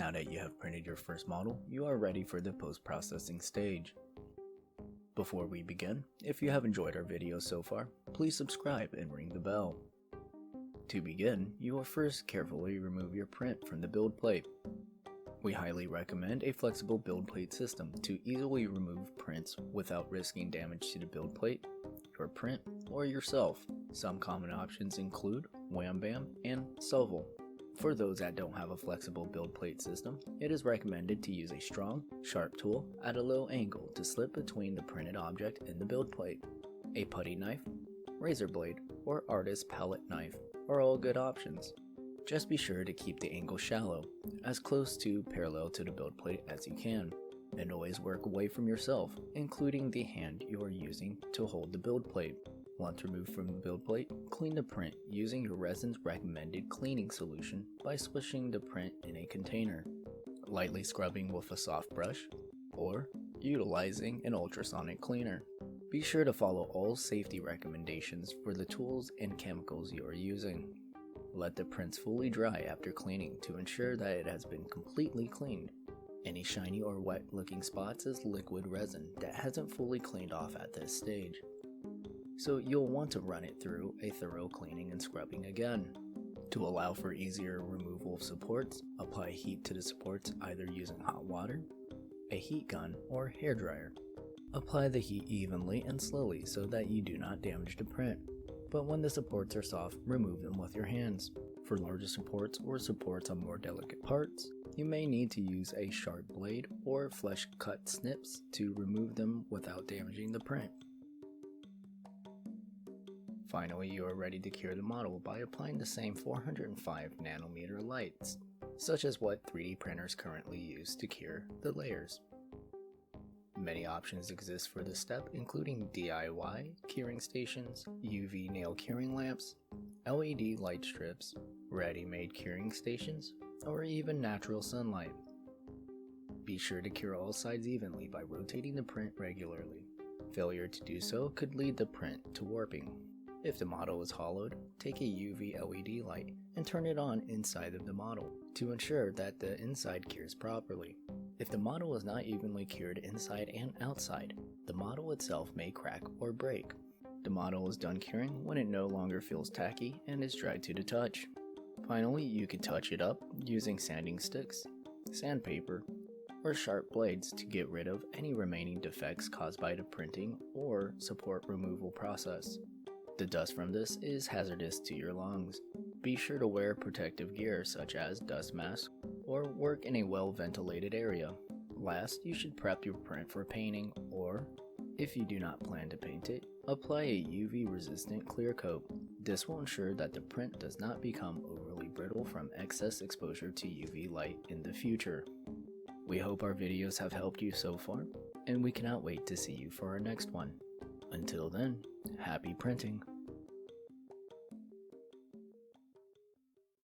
Now that you have printed your first model, you are ready for the post-processing stage. Before we begin, if you have enjoyed our videos so far, please subscribe and ring the bell. To begin, you will first carefully remove your print from the build plate. We highly recommend a flexible build plate system to easily remove prints without risking damage to the build plate, your print, or yourself. Some common options include Wham Bam and Shovel. For those that don't have a flexible build plate system, it is recommended to use a strong, sharp tool at a low angle to slip between the printed object and the build plate. A putty knife, razor blade, or artist palette knife are all good options. Just be sure to keep the angle shallow, as close to parallel to the build plate as you can, and always work away from yourself, including the hand you are using to hold the build plate. Once removed from the build plate, clean the print using your Resin's recommended cleaning solution by swishing the print in a container, lightly scrubbing with a soft brush, or utilizing an ultrasonic cleaner. Be sure to follow all safety recommendations for the tools and chemicals you are using. Let the prints fully dry after cleaning to ensure that it has been completely cleaned. Any shiny or wet looking spots is liquid resin that hasn't fully cleaned off at this stage, so you'll want to run it through a thorough cleaning and scrubbing again. To allow for easier removal of supports, apply heat to the supports either using hot water, a heat gun, or hairdryer. Apply the heat evenly and slowly so that you do not damage the print, but when the supports are soft, remove them with your hands. For larger supports or supports on more delicate parts, you may need to use a sharp blade or flesh cut snips to remove them without damaging the print. Finally, you are ready to cure the model by applying the same 405 nanometer lights, such as what 3D printers currently use to cure the layers. Many options exist for this step, including DIY curing stations, UV nail curing lamps, LED light strips, ready-made curing stations, or even natural sunlight. Be sure to cure all sides evenly by rotating the print regularly. Failure to do so could lead the print to warping. If the model is hollowed, take a UV LED light and turn it on inside of the model to ensure that the inside cures properly. If the model is not evenly cured inside and outside, the model itself may crack or break. The model is done curing when it no longer feels tacky and is dry to the touch. Finally, you can touch it up using sanding sticks, sandpaper, or sharp blades to get rid of any remaining defects caused by the printing or support removal process. The dust from this is hazardous to your lungs. Be sure to wear protective gear such as dust masks or work in a well-ventilated area. Last, you should prep your print for painting, or, if you do not plan to paint it, apply a UV-resistant clear coat. This will ensure that the print does not become overly brittle from excess exposure to UV light in the future. We hope our videos have helped you so far, and we cannot wait to see you for our next one. Until then, happy printing!